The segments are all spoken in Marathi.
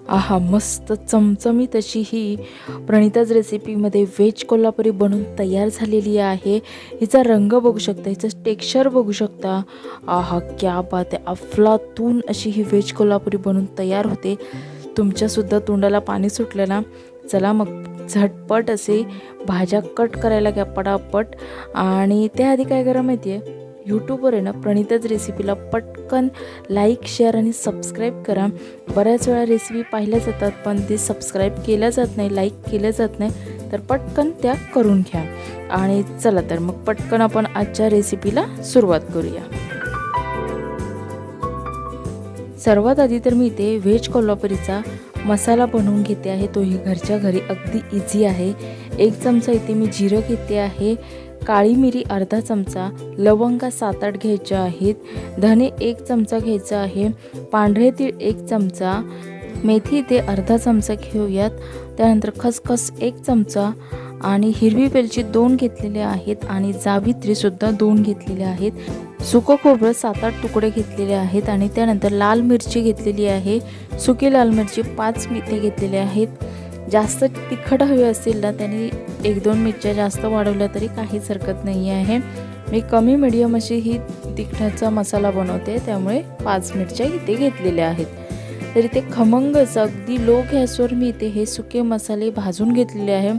आहा, मस्त चमचमीत अशी ही प्रणिताज रेसिपीमध्ये व्हेज कोल्हापुरी बनून तयार झालेली आहे। हिचा रंग बघू शकता, हिचं टेक्स्चर बघू शकता। आहा, क्या बात आहे! अफलातून अशी ही व्हेज कोल्हापुरी बनून तयार होते। तुमच्यासुद्धा तोंडाला पाणी सुटलं ना? चला मग झटपट असे भाज्या कट करायला घ्या पटापट। आणि त्याआधी काय करा माहिती आहे, यूट्यूबवर आहे ना प्रणिताज रेसिपीला पटकन लाईक, शेअर आणि सबस्क्राईब करा। बऱ्याच वेळा रेसिपी पाहिल्या जातात पण ते सबस्क्राईब केल्या जात नाही, लाईक केलं जात नाही, तर पटकन त्या करून घ्या। आणि चला तर मग पटकन आपण आजच्या रेसिपीला सुरुवात करूया। सर्वात आधी तर मी इथे व्हेज कोल्हापुरीचा मसाला बनवून घेते आहे, तोही घरच्या घरी अगदी इझी आहे। 1 चमचा इथे मी जिरं घेते आहे, काळी मिरी अर्धा चमचा, लवंगा 7-8 घ्यायच्या आहेत, धने 1 चमचा घ्यायचा आहे, पांढरे तीळ 1 चमचा, मेथी इथे अर्धा चमचा घेऊयात, त्यानंतर खसखस 1 चमचा आणि हिरवी वेलची 2 घेतलेले आहेत आणि जावित्रीसुद्धा 2 घेतलेले आहेत, सुकं खोबरं 7-8 तुकडे घेतलेले आहेत आणि त्यानंतर लाल मिरची घेतलेली आहे, सुकी लाल मिरची 5 इथे घेतलेले आहेत। जास्त तिखट हवी असेल ना त्याने 1-2 मिरच्या जास्त वाढवल्या तरी काहीच हरकत नाही आहे। मी कमी मीडियम अशी ही तिखटाचा मसाला बनवते, त्यामुळे 5 मिरच्या इथे घेतलेल्या आहेत। तरी ते खमंग असं अगदी लो गॅसवर मी इथे हे सुके मसाले भाजून घेतलेले आहे।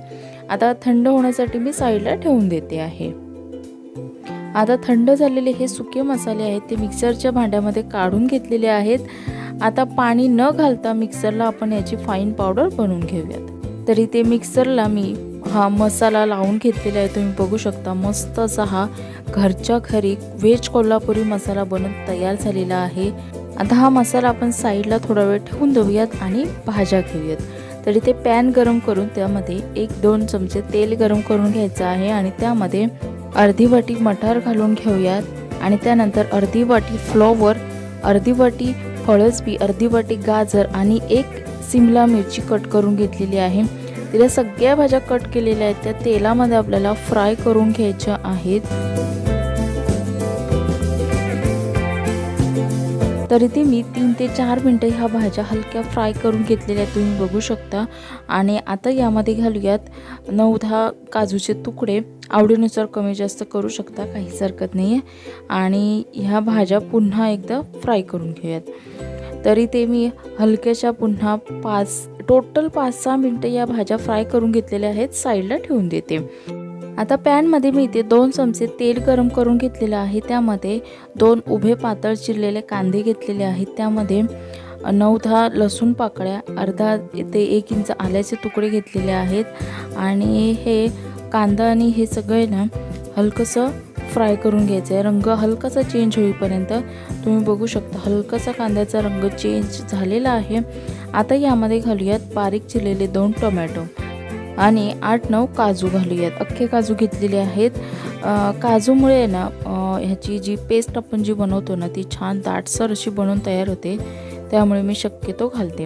आता थंड होण्यासाठी मी साईडला ठेवून देते आहे। आता थंड झालेले हे सुके मसाले आहेत ते मिक्सरच्या भांड्यामध्ये काढून घेतलेले आहेत। आता पाणी न घालता मिक्सरला आपण याची फाईन पावडर बनवून घेऊयात। तरी ते मिक्सरला मी हा मसाला लावून घेतलेला आहे, तुम्ही बघू शकता। मस्त असा हा घरच्या घरी व्हेज कोल्हापुरी मसाला बनून तयार झालेला आहे। आता हा मसाला आपण साईडला थोडा वेळ ठेवून देऊयात आणि भाज्या घेऊयात। तरी ते पॅन गरम करून त्यामध्ये 1-2 चमचे तेल गरम करून घ्यायचं आहे आणि त्यामध्ये अर्धी वाटी मटार घालून घेऊयात आणि त्यानंतर अर्धी वाटी फ्लॉवर, अर्धी वाटी फळसबी, अर्धी वाटी गाजर आणि 1 शिमला मिरची कट करून घेतलेली आहे। तिला सगळ्या भाज्या कट केलेल्या आहेत त्या तेलामध्ये आपल्याला फ्राय करून घ्यायच्या आहेत। तरी ते मी 3 ते 4 मिनिटं ह्या भाज्या हलक्या फ्राय करून घेतलेल्या आहेत, तुम्ही बघू शकता। आणि आता यामध्ये घालूयात 9-10 काजूचे तुकडे, आवडीनुसार कमी जास्त करू शकता, काहीच हरकत नाही आहे। आणि ह्या भाज्या पुन्हा एकदा फ्राय करून घेऊयात। तरी ते मी हलक्याशा पुन्हा टोटल 5-6 मिनिटं या भाज्या फ्राय करून घेतलेल्या आहेत, साईडला ठेवून देते। आता पॅनमध्ये मी इथे 2 चमचे तेल गरम करून घेतलेलं आहे, त्यामध्ये 2 उभे पातळ चिरलेले कांदे घेतलेले आहेत, त्यामध्ये 9-10 लसूण पाकळ्या, अर्धा ते 1 इंच आल्याचे तुकडे घेतलेले आहेत आणि हे कांदा आणि हे सगळे ना हलकंसं फ्राय करून घ्यायचं आहे। रंग हलकासा चेंज होईपर्यंत तुम्ही बघू शकता हलकासा कांद्याचा रंग चेंज झालेला आहे। आता यामध्ये घालूयात बारीक चिरलेले 2 टोमॅटो आणि 8-9 काजू घालूयात, अख्खे काजू घेतलेले आहेत। काजूमुळे ना ह्याची जी पेस्ट आपण जी बनवतो ना ती छान दाटसर अशी बनवून तयार होते, त्यामुळे मी शक्यतो घालते।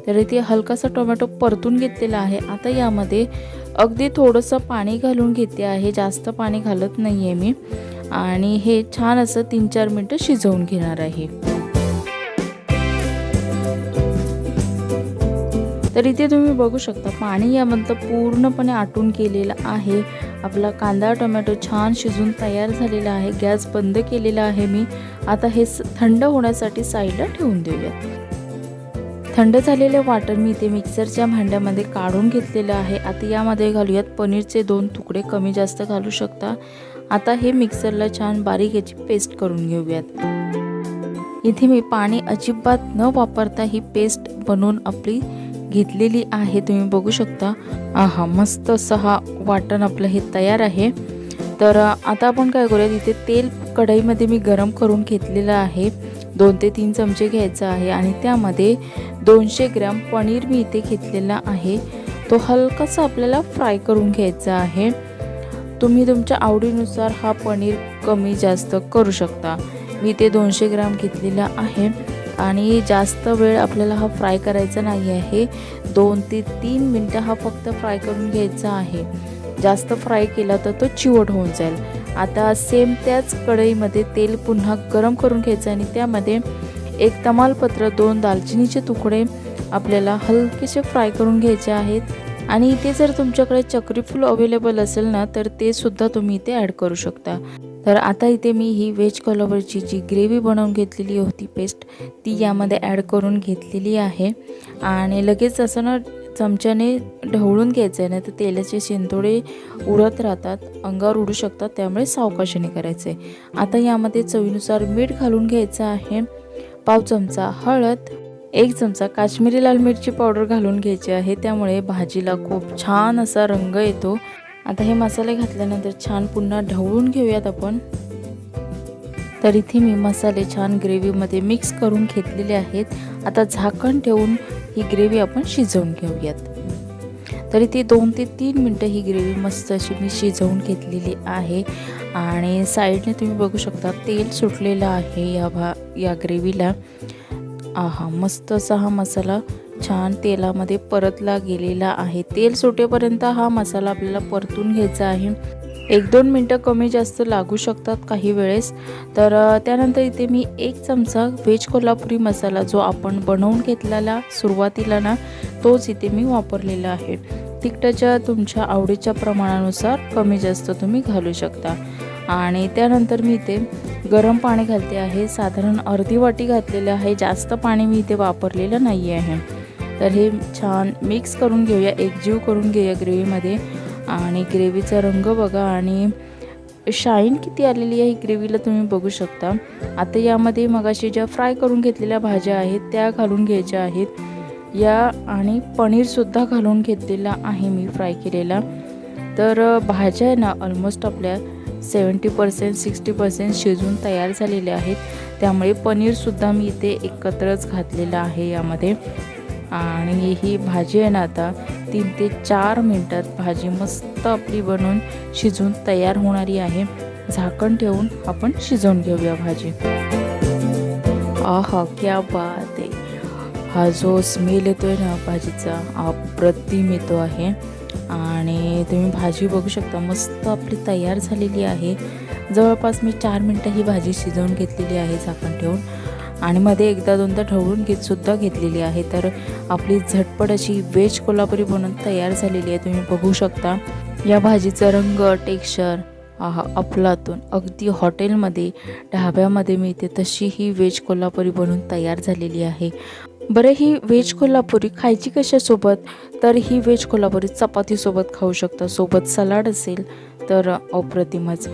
तर इथे हलकासा टोमॅटो परतून घेतलेला आहे। आता यामध्ये अगदी थोडंसं पाणी घालून घेते आहे, जास्त पाणी घालत नाही आहे मी, आणि हे छान असं 3-4 मिनटं शिजवून घेणार आहे। तर इथे तुम्ही बघू शकता पाणी यामधलं पूर्णपणे आटून केलेलं आहे। आपला कांदा टोमॅटो छान शिजून तयार झालेला आहे। गॅस बंद केलेला आहे मी। आता हे थंड होण्यासाठी साईडला ठेवून देऊयात। थंड झालेले वाटण मी इथे मिक्सरच्या भांड्यामध्ये काढून घेतलेलं आहे। आता यामध्ये घालूयात पनीरचे 2 तुकडे, कमी जास्त घालू शकता। आता हे मिक्सरला छान बारीक याची पेस्ट करून घेऊयात। इथे मी पाणी अजिबात न वापरता ही पेस्ट बनवून आपली घेतलेली आहे, तुम्ही बघू शकता। आहा, मस्त असं हा वाटण आपलं हे तयार आहे। तर आता आपण काय करूया, इथे तेल कढईमध्ये मी गरम करून घेतलेलं आहे, 2 ते 3 चमचे घ्यायचं आहे आणि त्यामध्ये 200 ग्रॅम पनीर मी इथे घेतलेला आहे, तो हलकासा आपल्याला फ्राय करून घ्यायचा आहे। तुम्ही तुमच्या आवडीनुसार हा पनीर कमी जास्त करू शकता। मी इथे 200 ग्रॅम घेतलेला आहे आणि जास्त वेळ आपल्याला हा फ्राय करायचा नाही आहे, 2 ते 3 मिनिटं हा फक्त फ्राय करून घ्यायचा आहे। जास्त फ्राय केला तर तो चिवट होऊन जाईल। आता सेम त्याच कढईमध्ये तेल पुन्हा गरम करून घ्यायचं आणि त्यामध्ये 1 तमालपत्र, 2 दालचिनीचे तुकडे, आपल्याला हलकेसे फ्राय करून घ्यायचे आहेत. आणि इथे जर तुमच्याकडे चक्री फूल अवेलेबल असेल ना तर ते सुद्धा तुम्ही इथे ॲड करू शकता. तर आता इथे मी ही व्हेज कोल्हापुरीची जी ग्रेव्ही बनवून घेतलेली होती पेस्ट ती यामध्ये ॲड करून घेतलेली आहे. आणि लगेच असं ना चमच्याने ढवळून घ्यायचं आहे, नाही तर तेलाचे शेंतोडे उडत राहतात, अंगावर उडू शकतात, त्यामुळे सावकाशाने करायचं आहे. आता यामध्ये चवीनुसार मीठ घालून घ्यायचं आहे, पाव चमचा हळद, 1 चमचा काश्मीरी लाल मिरची पावडर घालून घ्यायची आहे, त्यामुळे भाजीला खूप छान असा रंग येतो. आता हे मसाले घातल्यानंतर छान पुन्हा ढवळून घेऊयात आपण. तर इथे मी मसाले छान ग्रेव्हीमध्ये मिक्स करून घेतलेले आहेत. आता झाकण ठेवून ही ग्रेव्ही आपण शिजवून घेऊयात. तर इथे 2 ते 3 मिनटं ही ग्रेव्ही मस्त अशी मी शिजवून घेतलेली आहे. आणि साईडने तुम्ही बघू शकता तेल सुटलेलं आहे या ग्रेव्हीला. मस्त असा हा मसाला छान तेलामध्ये परतला गेलेला आहे. तेल सुटेपर्यंत हा मसाला आपल्याला परतून घ्यायचा आहे. 1-2 मिनटं कमी जास्त लागू शकतात काही वेळेस. तर त्यानंतर इथे मी 1 चमचा व्हेज कोल्हापुरी मसाला जो आपण बनवून घेतलेला सुरुवातीला ना तोच इथे मी वापरलेला आहे. तिखटाच्या तुमच्या आवडीच्या प्रमाणानुसार कमी जास्त तुम्ही घालू शकता. आणि त्यानंतर मी इथे गरम पाणी घालते आहे, साधारण अर्धी वाटी घातलेलं आहे, जास्त पाणी मी इथे वापरलेलं नाही आहे. तर हे छान मिक्स करून घेऊया, एकजीव करून घेऊया ग्रेव्हीमध्ये. आणि ग्रेव्हीचा रंग बघा आणि शाईन किती आलेली आहे ग्रेव्हीला तुम्ही बघू शकता. आता यामध्ये मगाशी ज्या फ्राय करून घेतलेल्या भाज्या आहेत त्या घालून घ्यायच्या आहेत या, आणि पनीरसुद्धा घालून घेतलेला आहे मी फ्राय केलेला. तर भाज्या आहे ना ऑलमोस्ट आपल्या 70% 60% शिजून तयार झालेल्या आहेत, त्यामुळे पनीरसुद्धा मी इथे एकत्रच घातलेलं आहे यामध्ये. आणि ही भाजी आहे ना आता 3 ते 4 मिनटात भाजी मस्त आपली बनवून शिजून तयार होणारी आहे. झाकण ठेवून आपण शिजवून घेऊया भाजी. क्या बात आहे. हा जो स्मेल येतोय ना भाजीचा अप्रतिम येतो आहे. आणि तुम्ही भाजी बघू शकता मस्त आपली तयार झालेली आहे. जवळपास मी 4 मिनटं ही भाजी शिजवून घेतलेली आहे झाकण ठेवून, आणि मध्ये एकदा दोनदा ढवळून सुद्धा घेतलेली आहे. तर आपली झटपट अशी व्हेज कोल्हापुरी बनवून तयार झालेली आहे. तुम्ही बघू शकता या भाजीचा रंग, टेक्स्चर अफलातून. अगदी हॉटेलमध्ये ढाब्यामध्ये मिळते तशी ही व्हेज कोल्हापुरी बनवून तयार झालेली आहे. बरं, ही व्हेज कोल्हापुरी खायची कशासोबत? तर ही व्हेज कोल्हापुरी चपातीसोबत खाऊ शकता, सोबत सलाड असेल तर अप्रतिमच.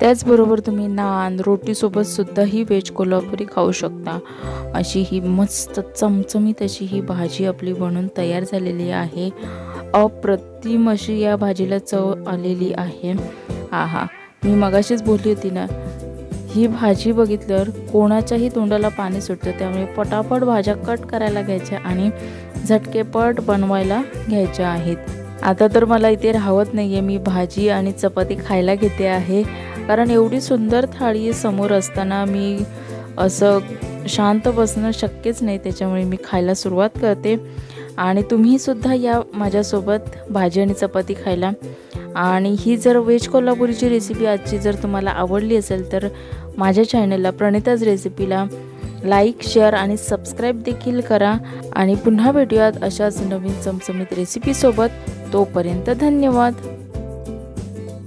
त्याचबरोबर तुम्ही नान रोटीसोबत सुद्धा ही व्हेज कोल्हापुरी खाऊ शकता. अशी ही मस्त चमचमीत अशी ही भाजी आपली बनून तयार झालेली आहे. अप्रतिम अशी या भाजीला चव आलेली आहे. मी मगाशीच बोलली होती ना, ही भाजी बघितल्यावर कोणाच्याही तोंडाला पाणी सुटतं, त्यामुळे पटापट भाज्या कट करायला घ्यायच्या आणि झटकेपट बनवायला घ्यायच्या आहेत. आता तर मला इथे राहत नाही आहे, मी भाजी आणि चपाती खायला घेते आहे. कारण एवढी सुंदर थाळी समोर असताना मी असं शांत बसणं शक्यच नाही, त्याच्यामुळे मी खायला सुरुवात करते. आणि तुम्हीसुद्धा या माझ्यासोबत भाजी आणि चपाती खायला. आणि ही जर व्हेज कोल्हापुरीची रेसिपी आजची जर तुम्हाला आवडली असेल तर माझ्या चॅनलला प्रणिताज रेसिपीला लाईक, शेअर आणि सबस्क्राईब देखील करा. आणि पुन्हा भेटूयात अशाच नवीन चमचमीत रेसिपीसोबत. तोपर्यंत धन्यवाद.